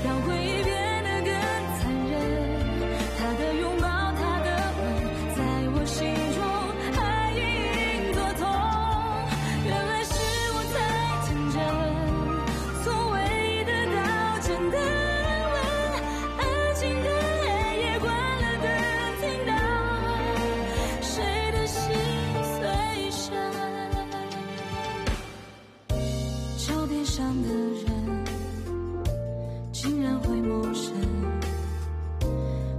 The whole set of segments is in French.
让回忆变得更残忍。他的拥抱，他的吻，在我心中还隐隐作痛。原来是我太天真，从未得到真的安稳。安静的黑夜，关了灯，听到谁的心碎声。照片上的人竟然会陌生，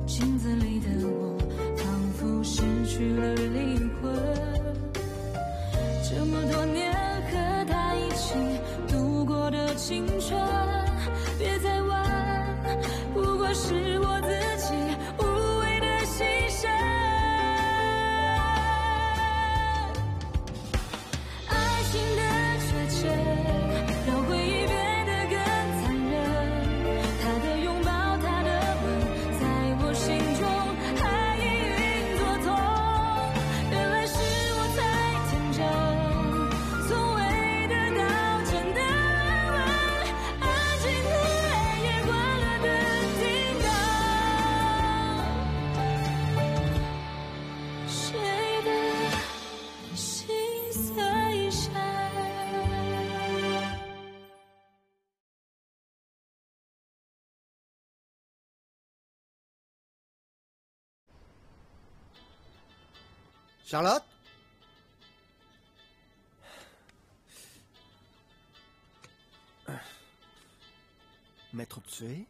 镜子里的我仿佛失去了灵魂。这么多年和他一起度过的青春，别再问，不过是我自己无谓的牺牲。爱情的确切，让回忆变得更残忍。他的拥抱，他的吻，在我心中还隐隐作痛。原来是我太天真，从未得到真的安稳。安静的黑夜，关了灯，听到谁的心碎声。Charlotte? Maître Tsué?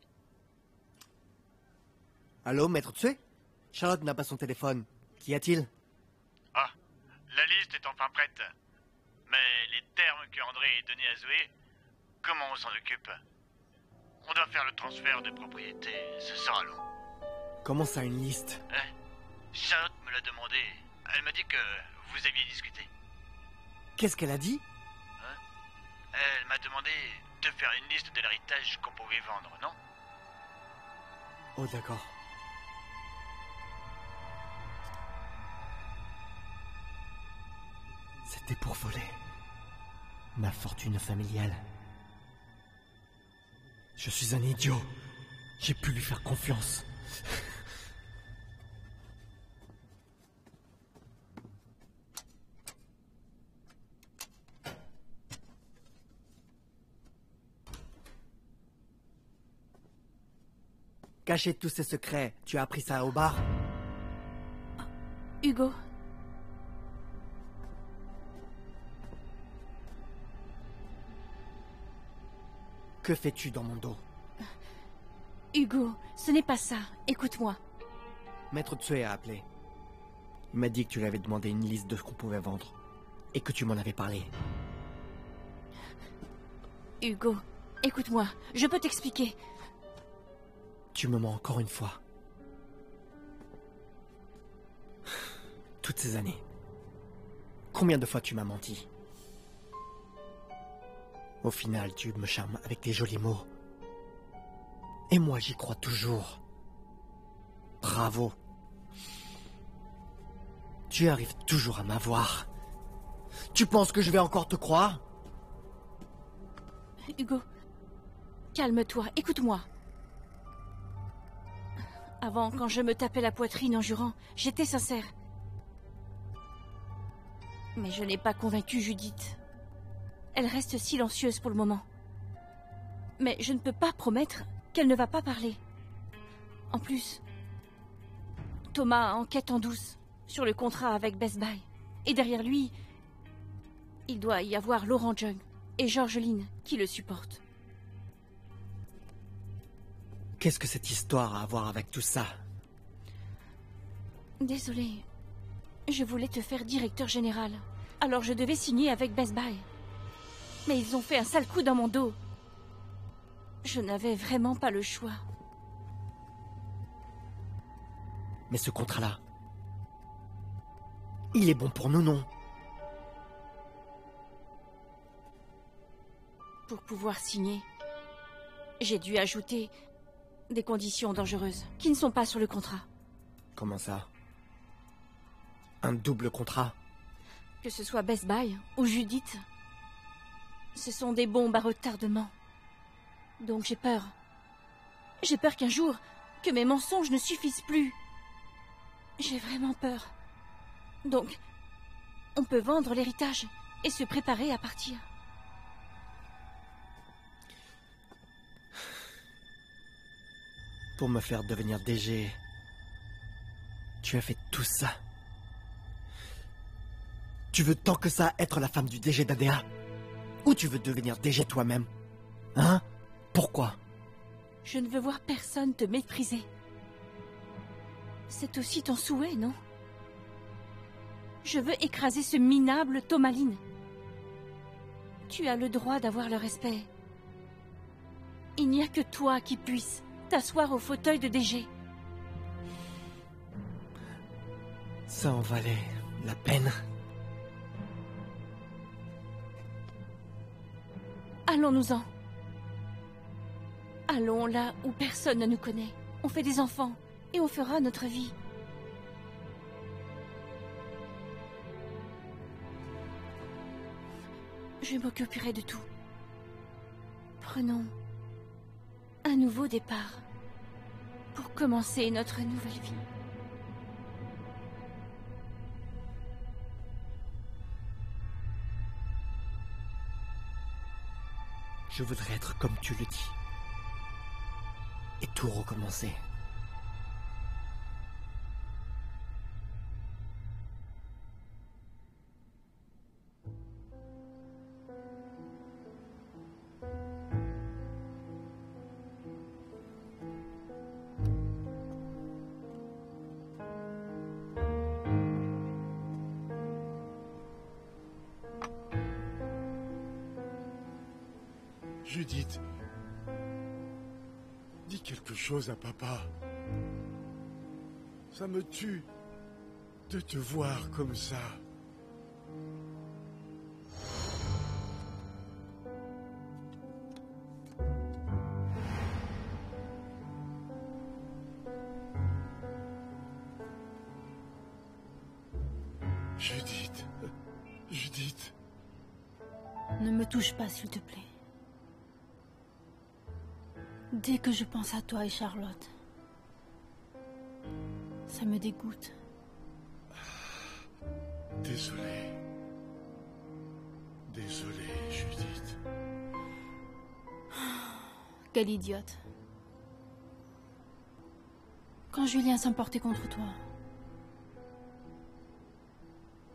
Allô, Maître Tsué? Charlotte n'a pas son téléphone. Qu'y a-t-il? Ah, la liste est enfin prête. Mais les termes que André a donnés à Zoé, comment on s'en occupe? On doit faire le transfert de propriété, ce sera long. Comment ça, une liste? Charlotte me l'a demandé. Elle m'a dit que vous aviez discuté. Qu'est-ce qu'elle a dit? Elle m'a demandé de faire une liste de l'héritage qu'on pouvait vendre, non? Oh, d'accord. C'était pour voler ma fortune familiale. Je suis un idiot. J'ai pu lui faire confiance. Cacher tous ces secrets, tu as appris ça au bar? Hugo. Que fais-tu dans mon dos? Hugo, ce n'est pas ça. Écoute-moi. Maître Tsué a appelé. Il m'a dit que tu lui avais demandé une liste de ce qu'on pouvait vendre. Et que tu m'en avais parlé. Hugo, écoute-moi. Je peux t'expliquer. Tu me mens encore une fois. Toutes ces années. Combien de fois tu m'as menti? Au final, tu me charmes avec tes jolis mots. Et moi, j'y crois toujours. Bravo. Tu arrives toujours à m'avoir. Tu penses que je vais encore te croire? Hugo, calme-toi, écoute-moi. Avant, quand je me tapais la poitrine en jurant, j'étais sincère. Mais je n'ai pas convaincu Judith. Elle reste silencieuse pour le moment. Mais je ne peux pas promettre qu'elle ne va pas parler. En plus, Thomas enquête en douce sur le contrat avec Best Buy. Et derrière lui, il doit y avoir Laurent Jung et Georgeline qui le supportent. Qu'est-ce que cette histoire a à voir avec tout ça? Désolée. Je voulais te faire directeur général. Alors je devais signer avec Best Buy. Mais ils ont fait un sale coup dans mon dos. Je n'avais vraiment pas le choix. Mais ce contrat-là, il est bon pour nous, non? Pour pouvoir signer, j'ai dû ajouter des conditions dangereuses qui ne sont pas sur le contrat. Comment ça? Un double contrat? Que ce soit Best Buy ou Judith, ce sont des bombes à retardement. Donc j'ai peur. J'ai peur qu'un jour, que mes mensonges ne suffisent plus. J'ai vraiment peur. Donc, on peut vendre l'héritage et se préparer à partir. Pour me faire devenir DG, tu as fait tout ça. Tu veux tant que ça être la femme du DG d'ADA? Ou tu veux devenir DG toi-même? Hein? Pourquoi? Je ne veux voir personne te mépriser. C'est aussi ton souhait, non? Je veux écraser ce minable Thomaline. Tu as le droit d'avoir le respect. Il n'y a que toi qui puisse t'asseoir au fauteuil de DG. Ça en valait la peine. Allons-nous-en. Allons là où personne ne nous connaît. On fait des enfants et on fera notre vie. Je m'occuperai de tout. Prenons un nouveau départ pour commencer notre nouvelle vie. Je voudrais être comme tu le dis. Et tout recommencer. Judith, dis quelque chose à papa. Ça me tue de te voir comme ça. Judith, Judith. Ne me touche pas, s'il te plaît. Dès que je pense à toi et Charlotte, ça me dégoûte. Désolé. Désolé, Judith. Quelle idiote. Quand Julien s'emportait contre toi,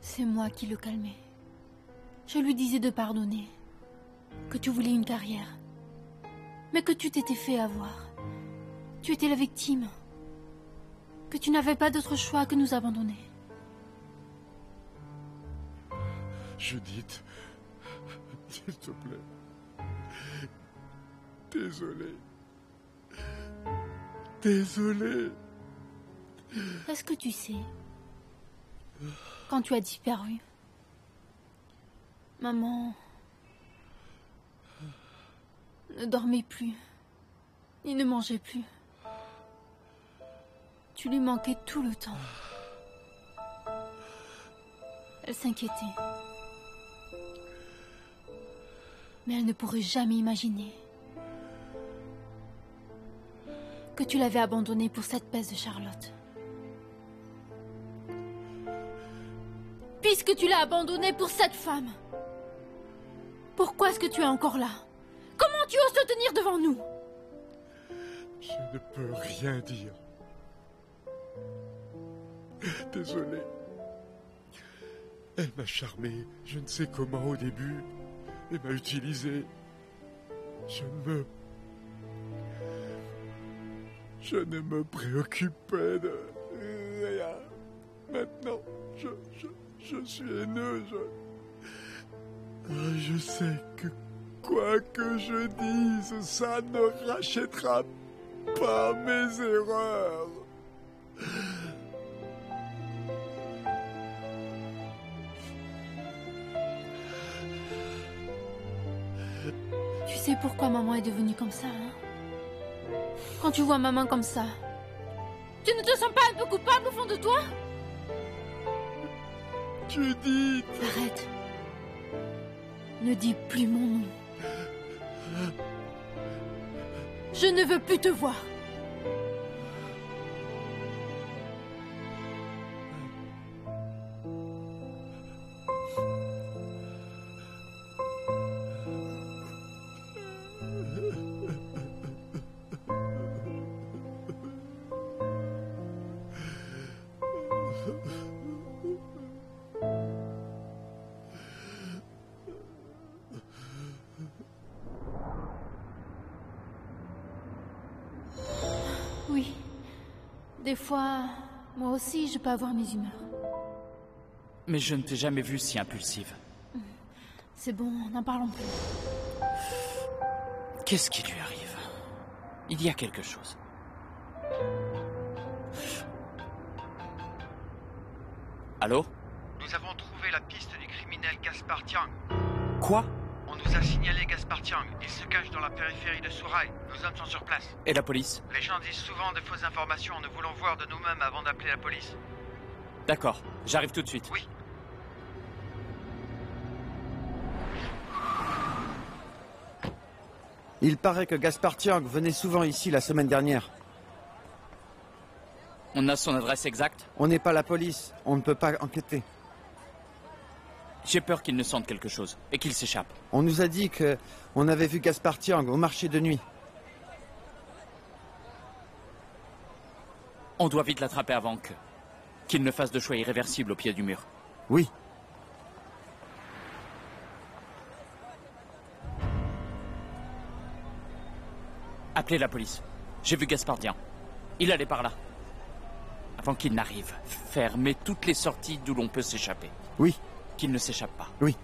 c'est moi qui le calmais. Je lui disais de pardonner, que tu voulais une carrière. Mais que tu t'étais fait avoir. Tu étais la victime. Que tu n'avais pas d'autre choix que nous abandonner. Judith, s'il te plaît. Désolé. Désolé. Est-ce que tu sais, quand tu as disparu, maman ne dormait plus, il ne mangeait plus. Tu lui manquais tout le temps. Elle s'inquiétait. Mais elle ne pourrait jamais imaginer que tu l'avais abandonnée pour cette peste de Charlotte. Puisque tu l'as abandonnée pour cette femme, pourquoi est-ce que tu es encore là? Comment tu oses te tenir devant nous? Je ne peux rien dire. Désolé. Elle m'a charmé, je ne sais comment au début, et m'a utilisé. Je ne me préoccupais de rien. Maintenant, je suis haineux, je sais que quoi que je dise, ça ne rachètera pas mes erreurs. Tu sais pourquoi maman est devenue comme ça, hein? Quand tu vois maman comme ça, tu ne te sens pas un peu coupable au fond de toi? Judith! Arrête. Ne dis plus mon nom. Je ne veux plus te voir. Oui. Des fois, moi aussi, je peux avoir mes humeurs. Mais je ne t'ai jamais vue si impulsive. C'est bon, n'en parlons plus. Qu'est-ce qui lui arrive? Il y a quelque chose. Allô? Nous avons trouvé la piste du criminel Gaspard Tiang. Quoi? On nous a signalé Gaspard Tiang. Il se cache dans la périphérie de Surai. Nos hommes sont sur place. Et la police? Les gens disent souvent de fausses informations. Nous voulons voir de nous-mêmes avant d'appeler la police. D'accord, j'arrive tout de suite. Oui. Il paraît que Gaspard Tiang venait souvent ici la semaine dernière. On a son adresse exacte? On n'est pas la police, on ne peut pas enquêter. J'ai peur qu'il ne sente quelque chose et qu'il s'échappe. On nous a dit que on avait vu Gaspard Tiang au marché de nuit. On doit vite l'attraper avant qu'il ne fasse de choix irréversible au pied du mur. Oui. Appelez la police. J'ai vu Gaspard Tiang. Il allait par là. Avant qu'il n'arrive, fermez toutes les sorties d'où l'on peut s'échapper. Oui. Qu'il ne s'échappe pas. Oui.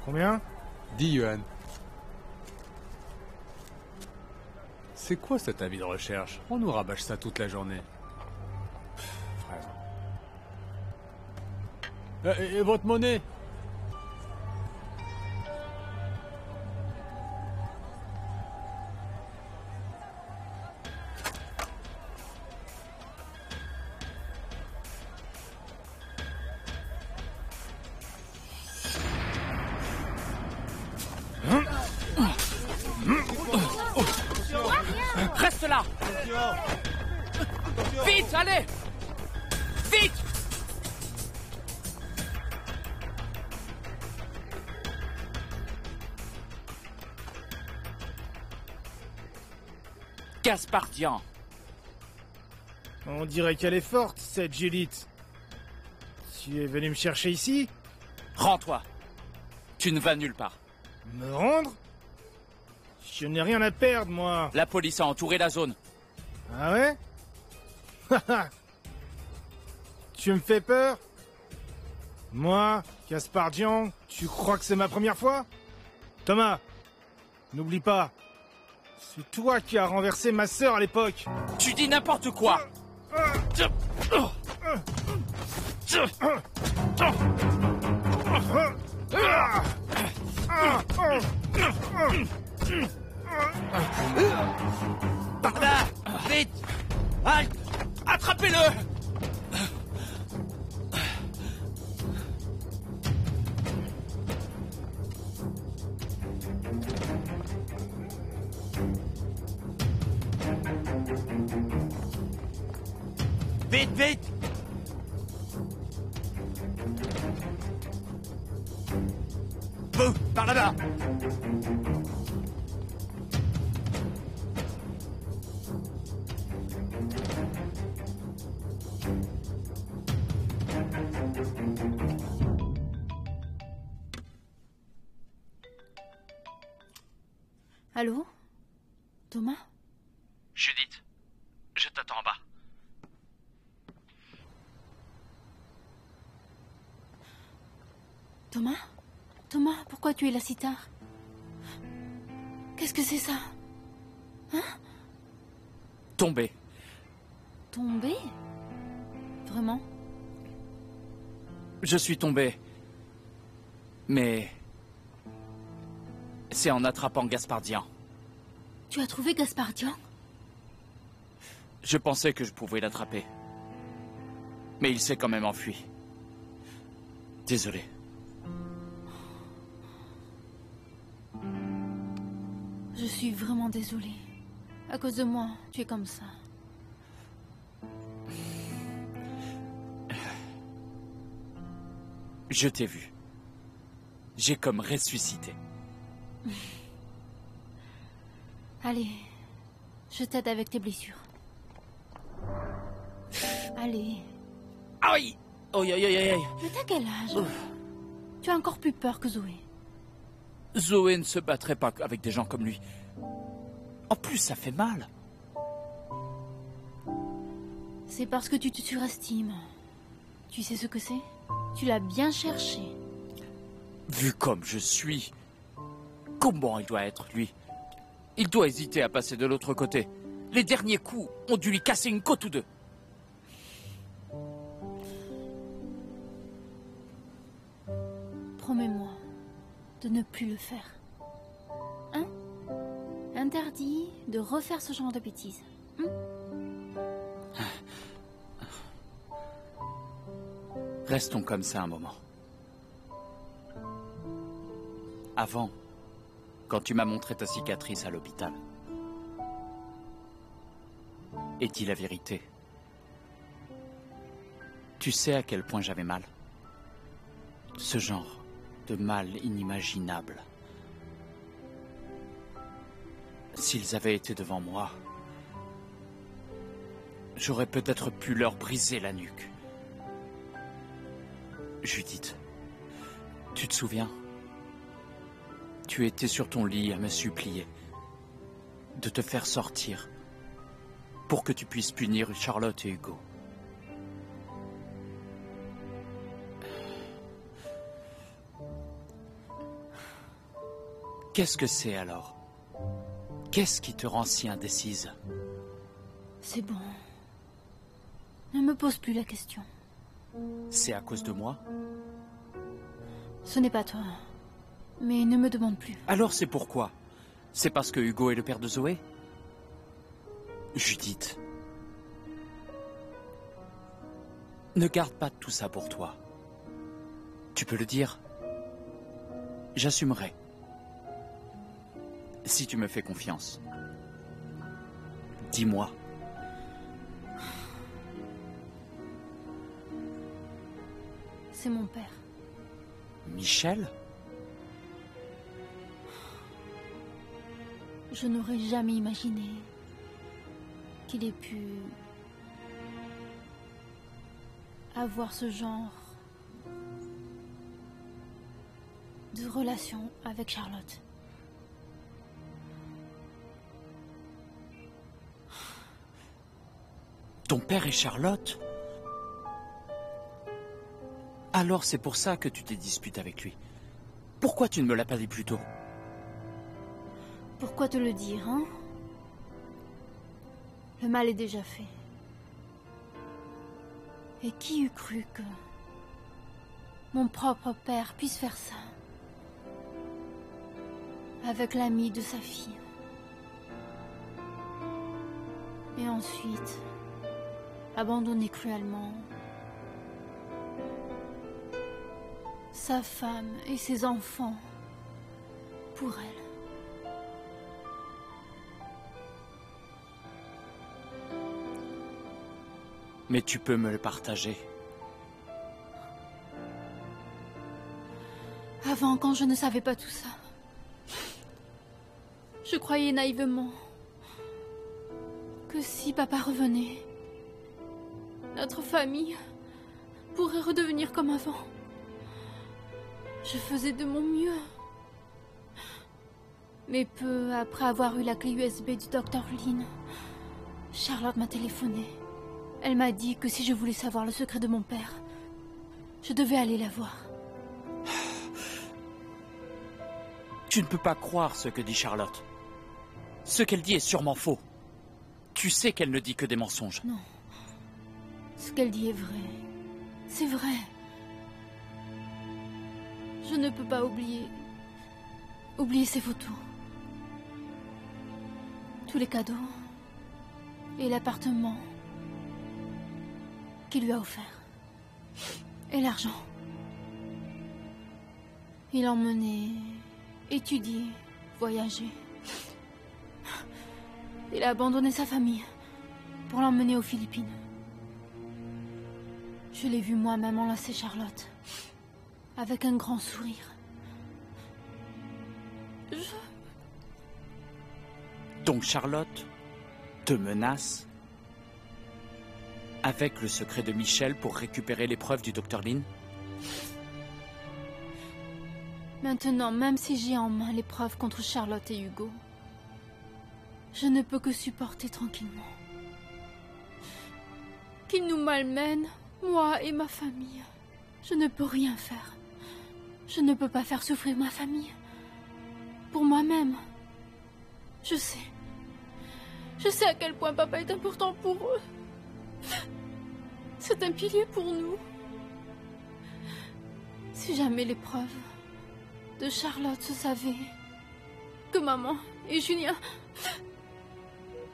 Combien? 10 yuan. C'est quoi cet avis de recherche? On nous rabâche ça toute la journée. Frère. Et votre monnaie? Reste là! Vite, allez! Vite! Gaspard Tiang. On dirait qu'elle est forte, cette Judith. Tu es venu me chercher ici? Rends-toi. Tu ne vas nulle part. Me rendre? Je n'ai rien à perdre, moi. La police a entouré la zone. Ah ouais? Tu me fais peur? Moi, Gaspard Tiang, tu crois que c'est ma première fois? Thomas, n'oublie pas, c'est toi qui as renversé ma sœur à l'époque. Tu dis n'importe quoi. Par là! Vite! Halte! Attrapez-le! Vite, vite! Vous, par là-bas! Allô? Thomas? Judith, je t'attends en bas. Thomas? Thomas, pourquoi tu es là si tard? Qu'est-ce que c'est ça? Hein? Tombé. Tombé? Vraiment? Je suis tombé. Mais... c'est en attrapant Gaspardian. Tu as trouvé Gaspardian? Je pensais que je pouvais l'attraper. Mais il s'est quand même enfui. Désolé. Je suis vraiment désolée. À cause de moi, tu es comme ça. Je t'ai vu. J'ai comme ressuscité. Allez, je t'aide avec tes blessures. Allez. Aïe! Aïe, aïe, aïe, aïe. Mais t'as quel âge? Tu as encore plus peur que Zoé. Zoé ne se battrait pas avec des gens comme lui. En plus, ça fait mal. C'est parce que tu te surestimes. Tu sais ce que c'est? Tu l'as bien cherché. Vu comme je suis, comment il doit être, lui? Il doit hésiter à passer de l'autre côté. Les derniers coups ont dû lui casser une côte ou deux. Promets-moi de ne plus le faire. Hein? Interdit de refaire ce genre de bêtises. Restons comme ça un moment. Avant, quand tu m'as montré ta cicatrice à l'hôpital, et dis la vérité, tu sais à quel point j'avais mal? Ce genre de mal inimaginable. S'ils avaient été devant moi, j'aurais peut-être pu leur briser la nuque. Judith, tu te souviens? Tu étais sur ton lit à me supplier de te faire sortir pour que tu puisses punir Charlotte et Hugo. Qu'est-ce que c'est alors? Qu'est-ce qui te rend si indécise? C'est bon. Ne me pose plus la question. C'est à cause de moi? Ce n'est pas toi. Mais ne me demande plus. Alors c'est pourquoi? C'est parce que Hugo est le père de Zoé? Judith, ne garde pas tout ça pour toi. Tu peux le dire. J'assumerai. Si tu me fais confiance. Dis-moi. C'est mon père. Michel? Je n'aurais jamais imaginé qu'il ait pu avoir ce genre de relation avec Charlotte. Ton père et Charlotte? Alors c'est pour ça que tu t'es disputé avec lui. Pourquoi tu ne me l'as pas dit plus tôt? Pourquoi te le dire, hein? Le mal est déjà fait. Et qui eût cru que mon propre père puisse faire ça avec l'ami de sa fille? Et ensuite, abandonner cruellement sa femme et ses enfants pour elle. Mais tu peux me le partager. Avant, quand je ne savais pas tout ça, je croyais naïvement que si papa revenait, notre famille pourrait redevenir comme avant. Je faisais de mon mieux. Mais peu après avoir eu la clé USB du Dr. Lynn, Charlotte m'a téléphoné. Elle m'a dit que si je voulais savoir le secret de mon père, je devais aller la voir. Tu ne peux pas croire ce que dit Charlotte. Ce qu'elle dit est sûrement faux. Tu sais qu'elle ne dit que des mensonges. Non. Ce qu'elle dit est vrai. C'est vrai. Je ne peux pas oublier ces photos. Tous les cadeaux. Et l'appartement qu'il lui a offert. Et l'argent. Il l'emmenait étudier, voyager. Il a abandonné sa famille pour l'emmener aux Philippines. Je l'ai vu moi-même enlacer Charlotte, avec un grand sourire. Donc Charlotte te menace avec le secret de Michel pour récupérer les preuves du Dr Lin? Maintenant, même si j'ai en main les preuves contre Charlotte et Hugo, je ne peux que supporter tranquillement qu'ils nous malmènent, moi et ma famille. Je ne peux rien faire. Je ne peux pas faire souffrir ma famille. Pour moi-même. Je sais. Je sais à quel point papa est important pour eux. C'est un pilier pour nous. Si jamais les preuves de Charlotte se savaient que maman et Julien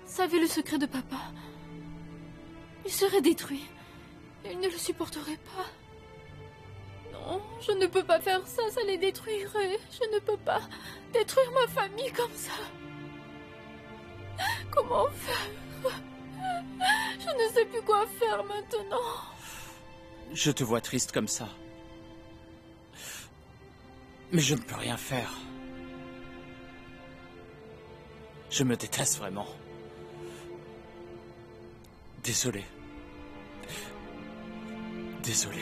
savaient le secret de papa, ils seraient détruits. Ils ne le supporteraient pas. Non, je ne peux pas faire ça, ça les détruirait. Je ne peux pas détruire ma famille comme ça. Comment faire? Je ne sais plus quoi faire maintenant. Je te vois triste comme ça. Mais je ne peux rien faire. Je me déteste vraiment. Désolé. Désolé.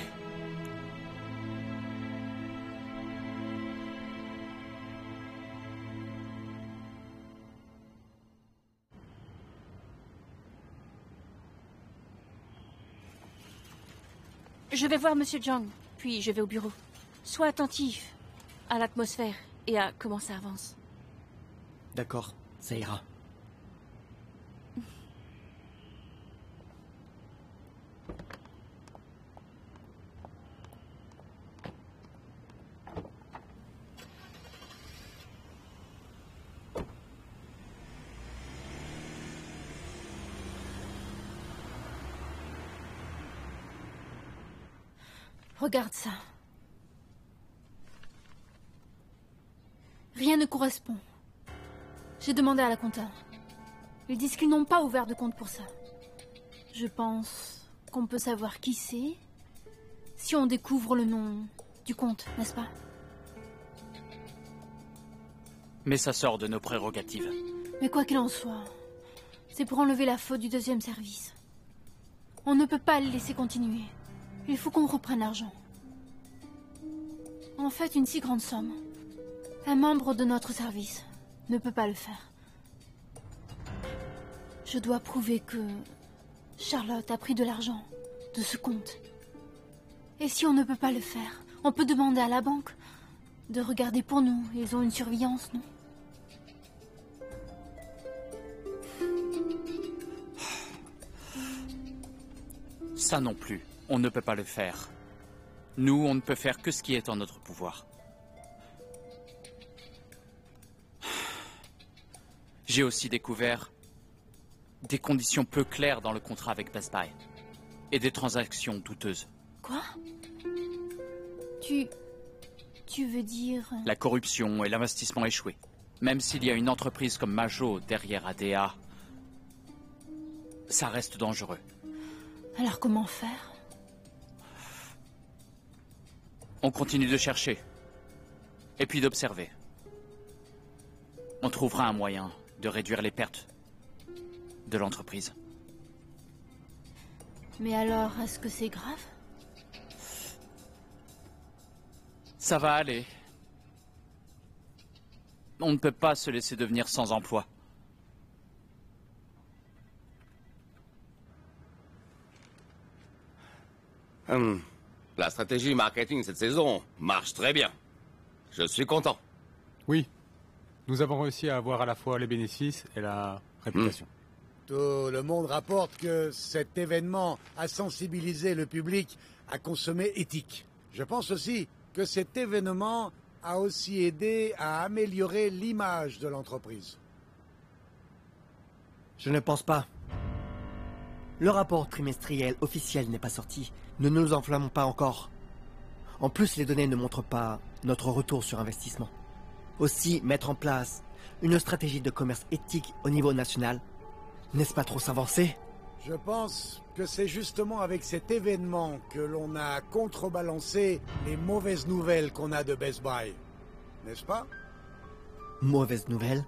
Je vais voir Monsieur Zhang, puis je vais au bureau. Sois attentif à l'atmosphère et à comment ça avance. D'accord, ça ira. Regarde ça. Rien ne correspond. J'ai demandé à la compta. Ils disent qu'ils n'ont pas ouvert de compte pour ça. Je pense qu'on peut savoir qui c'est si on découvre le nom du compte, n'est-ce pas? Mais ça sort de nos prérogatives. Mais quoi qu'il en soit, c'est pour enlever la faute du deuxième service. On ne peut pas le laisser continuer. Il faut qu'on reprenne l'argent. En fait, une si grande somme. Un membre de notre service ne peut pas le faire. Je dois prouver que Charlotte a pris de l'argent de ce compte. Et si on ne peut pas le faire, on peut demander à la banque de regarder pour nous. Ils ont une surveillance, non? Ça non plus, on ne peut pas le faire. Nous, on ne peut faire que ce qui est en notre pouvoir. J'ai aussi découvert des conditions peu claires dans le contrat avec Best Buy. Et des transactions douteuses. Quoi? Tu veux dire... La corruption et l'investissement échoué. Même s'il y a une entreprise comme Majo derrière ADA, ça reste dangereux. Alors comment faire? On continue de chercher. Et puis d'observer. On trouvera un moyen de réduire les pertes de l'entreprise. Mais alors, est-ce que c'est grave? Ça va aller. On ne peut pas se laisser devenir sans emploi. La stratégie marketing cette saison marche très bien. Je suis content. Oui, Nous avons réussi à avoir à la fois les bénéfices et la réputation. Tout le monde rapporte que cet événement a sensibilisé le public à consommer éthique. Je pense aussi que cet événement a aussi aidé à améliorer l'image de l'entreprise. Je ne pense pas. Le rapport trimestriel officiel n'est pas sorti. Ne nous enflammons pas encore. En plus, les données ne montrent pas notre retour sur investissement. Aussi, mettre en place une stratégie de commerce éthique au niveau national, n'est-ce pas trop s'avancer? Je pense que c'est justement avec cet événement que l'on a contrebalancé les mauvaises nouvelles qu'on a de Best Buy. N'est-ce pas? Mauvaise nouvelle.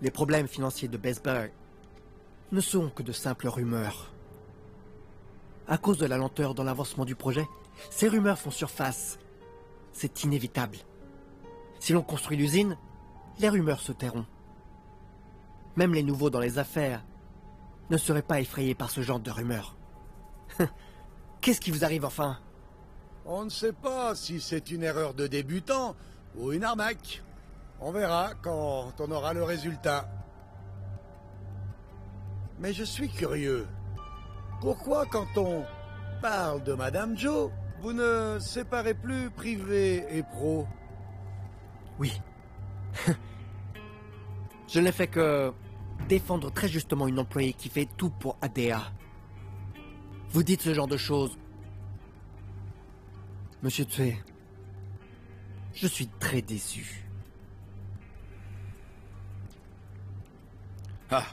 Les problèmes financiers de Best Buy ne sont que de simples rumeurs. À cause de la lenteur dans l'avancement du projet, ces rumeurs font surface. C'est inévitable. Si l'on construit l'usine, les rumeurs se tairont. Même les nouveaux dans les affaires ne seraient pas effrayés par ce genre de rumeurs. Qu'est-ce qui vous arrive enfin? On ne sait pas si c'est une erreur de débutant ou une arnaque. On verra quand on aura le résultat. Mais je suis curieux. Pourquoi quand on parle de Madame Jo, vous ne séparez plus privé et pro? Oui. Je n'ai fait que défendre très justement une employée qui fait tout pour ADA. Vous dites ce genre de choses. Monsieur Tsue, je suis très déçu. Ah,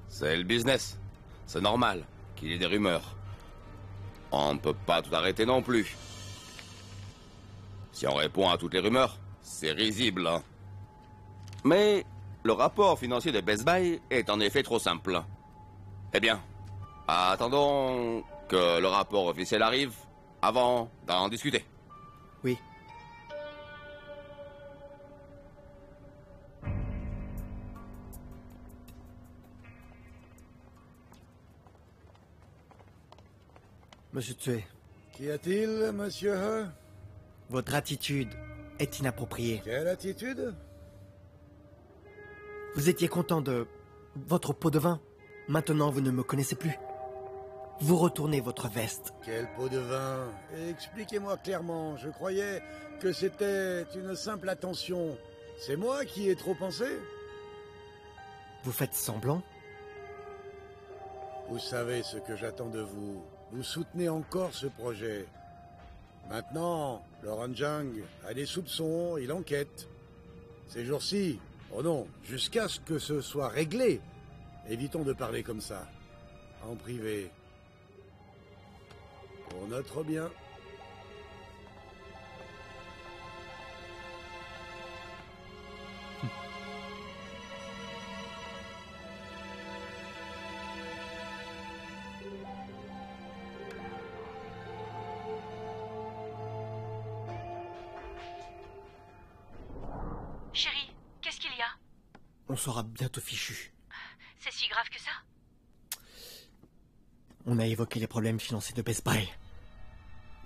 c'est le business. C'est normal qu'il y ait des rumeurs. On ne peut pas tout arrêter non plus. Si on répond à toutes les rumeurs, c'est risible. Hein. Mais le rapport financier de Best Buy est en effet trop simple. Eh bien, attendons que le rapport officiel arrive avant d'en discuter. Oui. Monsieur Tsue. Qu'y a-t-il, monsieur He? Votre attitude est inappropriée. Quelle attitude? Vous étiez content de votre pot de vin. Maintenant, vous ne me connaissez plus. Vous retournez votre veste. Quel pot de vin? Expliquez-moi clairement. Je croyais que c'était une simple attention. C'est moi qui ai trop pensé? Vous faites semblant? Vous savez ce que j'attends de vous. Vous soutenez encore ce projet. Maintenant, Laurent Zhang a des soupçons, il enquête. Ces jours-ci, oh non, jusqu'à ce que ce soit réglé. Évitons de parler comme ça. En privé. Pour notre bien. Chérie, qu'est-ce qu'il y a? On sera bientôt fichu. C'est si grave que ça? On a évoqué les problèmes financiers de Best Buy.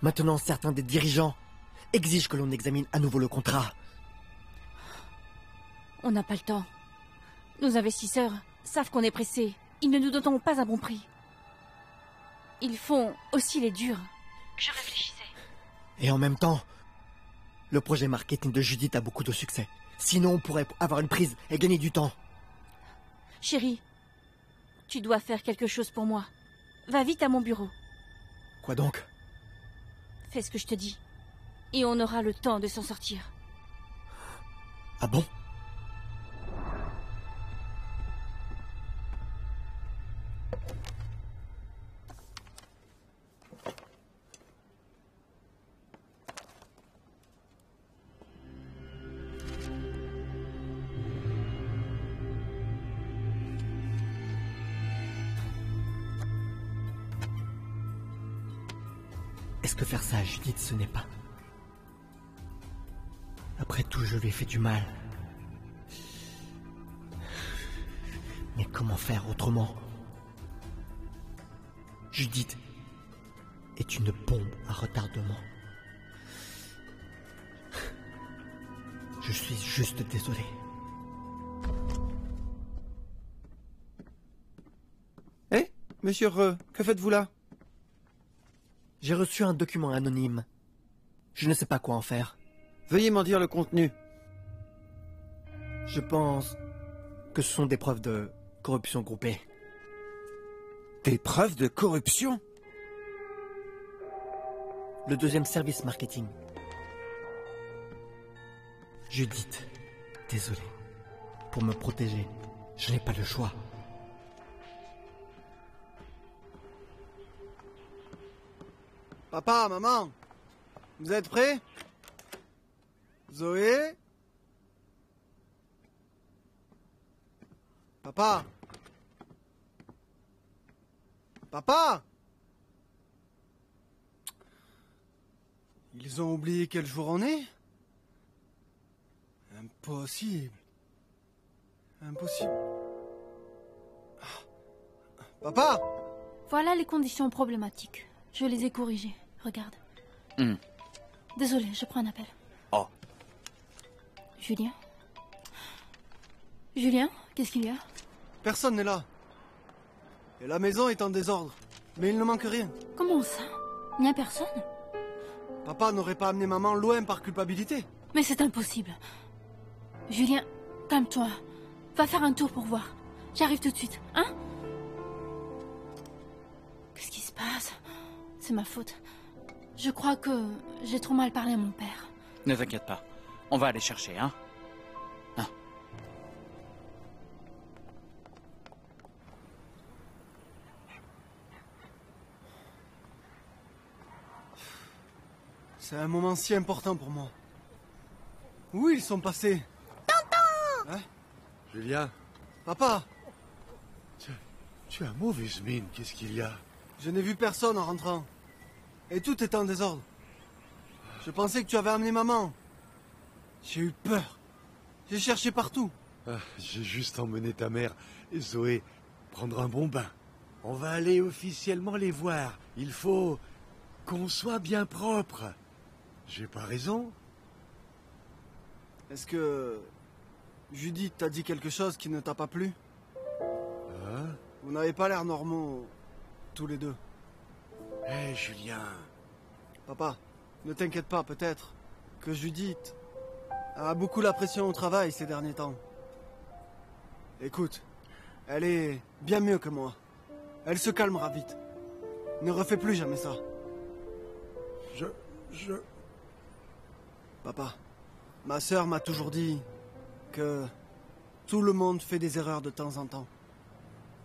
Maintenant, certains des dirigeants exigent que l'on examine à nouveau le contrat. On n'a pas le temps. Nos investisseurs savent qu'on est pressés. Ils ne nous donneront pas un bon prix. Ils font aussi les durs. Je réfléchissais. Et en même temps, le projet marketing de Judith a beaucoup de succès. Sinon, on pourrait avoir une prise et gagner du temps. Chérie, tu dois faire quelque chose pour moi. Va vite à mon bureau. Quoi donc? Fais ce que je te dis. Et on aura le temps de s'en sortir. Ah bon? Est-ce que faire ça à Judith, ce n'est pas? Après tout, je lui ai fait du mal. Mais comment faire autrement? Judith est une bombe à retardement. Je suis juste désolé. Eh, monsieur Re, que faites-vous là? J'ai reçu un document anonyme. Je ne sais pas quoi en faire. Veuillez m'en dire le contenu. Je pense que ce sont des preuves de corruption groupée. Des preuves de corruption? Le deuxième service marketing. Judith, désolé. Pour me protéger, je n'ai pas le choix. Papa, maman, vous êtes prêts? Zoé? Papa? Papa? Ils ont oublié quel jour on est? Impossible. Impossible. Papa? Voilà les conditions problématiques. Je les ai corrigées. Regarde. Désolé, je prends un appel. Oh. Julien? Julien, qu'est-ce qu'il y a? Personne n'est là. Et la maison est en désordre. Mais il ne manque rien. Comment ça? Il n'y a personne? Papa n'aurait pas amené maman loin par culpabilité. Mais c'est impossible. Julien, calme-toi. Va faire un tour pour voir. J'arrive tout de suite, hein? Qu'est-ce qui se passe? C'est ma faute. Je crois que j'ai trop mal parlé à mon père. Ne t'inquiète pas. On va aller chercher, hein? C'est un moment si important pour moi. Où ils sont passés? Tonton! Hein? Julien? Papa! Tu as mauvaise mine, qu'est-ce qu'il y a? Je n'ai vu personne en rentrant. Et tout est en désordre. Je pensais que tu avais amené maman. J'ai eu peur. J'ai cherché partout. J'ai juste emmené ta mère et Zoé prendre un bon bain. On va aller officiellement les voir. Il faut qu'on soit bien propre. J'ai pas raison? Est-ce que Judith t'a dit quelque chose qui ne t'a pas plu? Vous n'avez pas l'air normaux, tous les deux. Hé, Julien. Papa, ne t'inquiète pas, peut-être que Judith a beaucoup la pression au travail ces derniers temps. Écoute, elle est bien mieux que moi. Elle se calmera vite. Ne refais plus jamais ça. Papa, ma sœur m'a toujours dit que tout le monde fait des erreurs de temps en temps.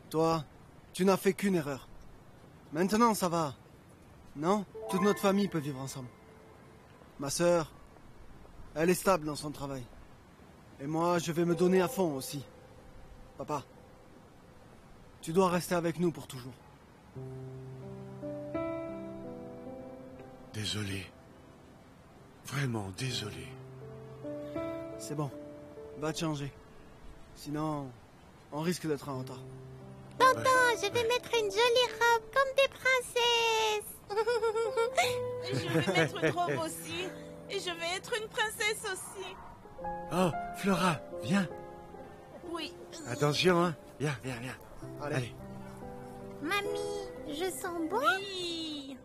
Toi, tu n'as fait qu'une erreur. Maintenant, ça va. Non? Toute notre famille peut vivre ensemble. Ma sœur, elle est stable dans son travail. Et moi, je vais me donner à fond aussi. Papa, tu dois rester avec nous pour toujours. Désolé. Vraiment désolé. C'est bon. Va te changer. Sinon, on risque d'être en retard. Tonton, je vais mettre une jolie robe comme des princesses. Je vais mettre une robe aussi. Et je vais être une princesse aussi. Oh, Flora, viens. Oui. Attention, hein. Viens. Allez. Mamie, je sens bon? Oui.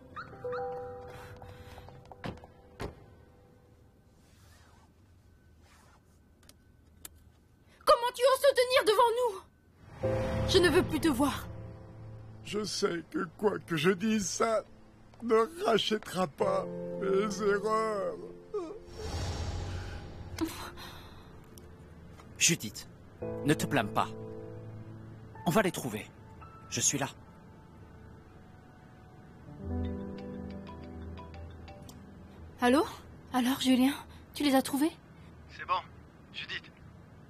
Comment tu oses te tenir devant nous? Je ne veux plus te voir. Je sais que quoi que je dise, ça ne rachètera pas mes erreurs. Judith, ne te blâme pas. On va les trouver. Je suis là. Allô? Alors, Julien, tu les as trouvés? C'est bon, Judith.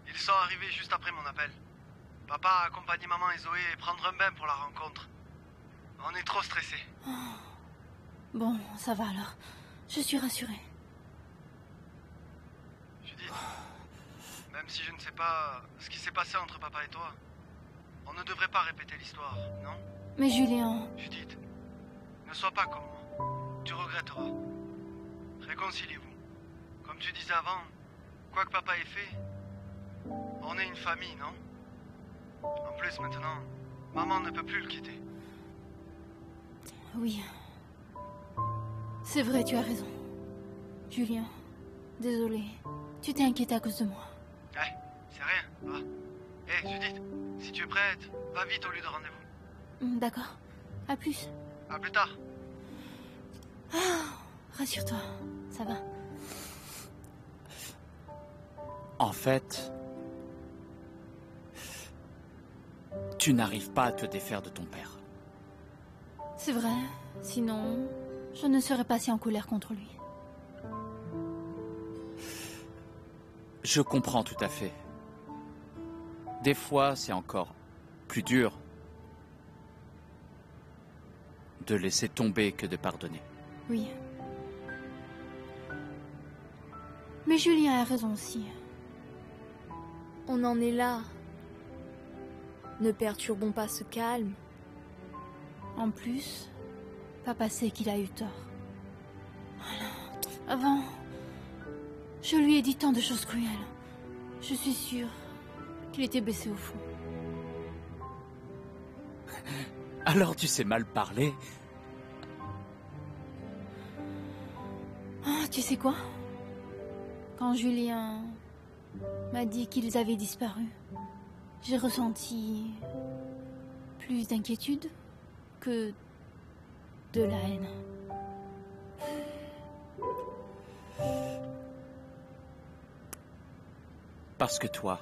Ils sont arrivés juste après mon appel. Papa a accompagné maman et Zoé prendre un bain pour la rencontre. On est trop stressés. Oh. Bon, ça va alors. Je suis rassurée. Judith, même si je ne sais pas ce qui s'est passé entre papa et toi, on ne devrait pas répéter l'histoire, non? Mais Julien... Judith, ne sois pas comme moi. Tu regretteras. Réconciliez-vous. Comme tu disais avant, Quoi que papa ait fait, on est une famille, non? En plus, maintenant, maman ne peut plus le quitter. Oui. C'est vrai, tu as raison. Julien, désolé. Tu t'es inquiété à cause de moi. C'est rien, va. Judith, si tu es prête, va vite au lieu de rendez-vous. D'accord. À plus. À plus tard. Rassure-toi, ça va. En fait, tu n'arrives pas à te défaire de ton père. C'est vrai, sinon, je ne serais pas si en colère contre lui. Je comprends tout à fait. Des fois, c'est encore plus dur de laisser tomber que de pardonner. Oui. Mais Julien a raison aussi. On en est là. Ne perturbons pas ce calme. En plus, papa sait qu'il a eu tort. Voilà. Avant, je lui ai dit tant de choses cruelles. Je suis sûre qu'il était baissé au fond. Alors tu sais mal parler. Ah, tu sais quoi? Quand Julien m'a dit qu'ils avaient disparu, j'ai ressenti plus d'inquiétude que de la haine. Parce que toi,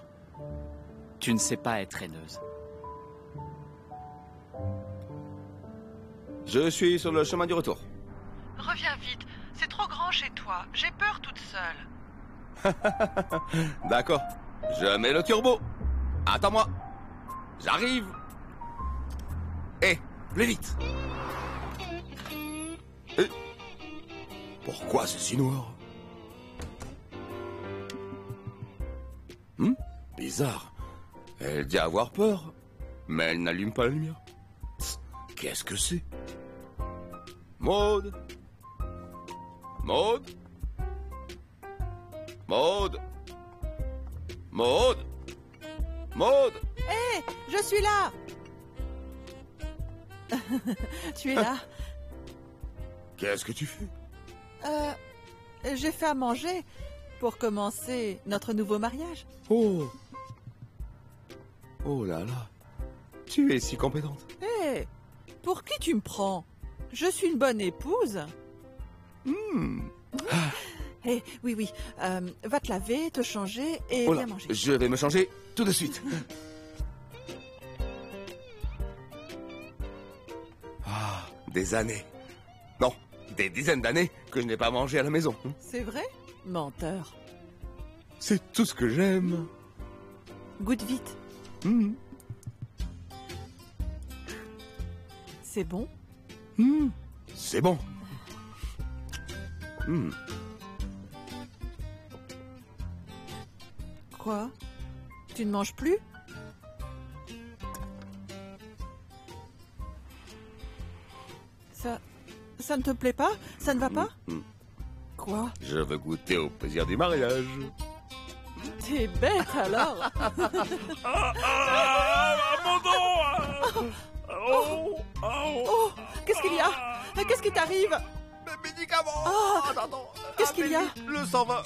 tu ne sais pas être haineuse. Je suis sur le chemin du retour. Reviens vite, c'est trop grand chez toi. J'ai peur toute seule. D'accord, je mets le turbo. Attends-moi. J'arrive. Plus vite. Pourquoi c'est si noir? Bizarre. Elle dit avoir peur, mais elle n'allume pas la lumière. Qu'est-ce que c'est? Maud? Maud? Maud? Maud? Maud? Hé, je suis là. Tu es là? Qu'est-ce que tu fais? J'ai fait à manger pour commencer notre nouveau mariage. Oh! Oh là là! Tu es si compétente. Hé, pour qui tu me prends? Je suis une bonne épouse. Oui. Va te laver, te changer et Oh viens là, manger. je vais me changer tout de suite. Des années. Non, des dizaines d'années que je n'ai pas mangé à la maison. C'est vrai? Menteur. C'est tout ce que j'aime. Goûte vite. C'est bon? C'est bon. Quoi? Tu ne manges plus? Ça ne te plaît pas? Ça ne va pas? Quoi? Je veux goûter au plaisir du mariage. T'es bête alors. Mon dos! Oh, qu'est-ce qu'il y a? Qu'est-ce qui t'arrive? Mes médicaments! Qu'est-ce qu'il y a? Le 120.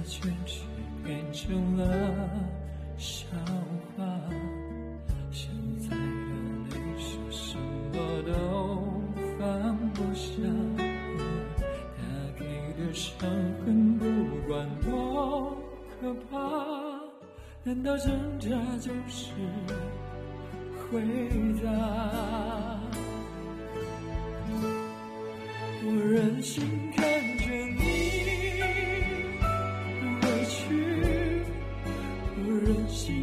全是变成了笑话，现在的泪是什么？难道挣扎就是回答？我任性看着你委屈，我任性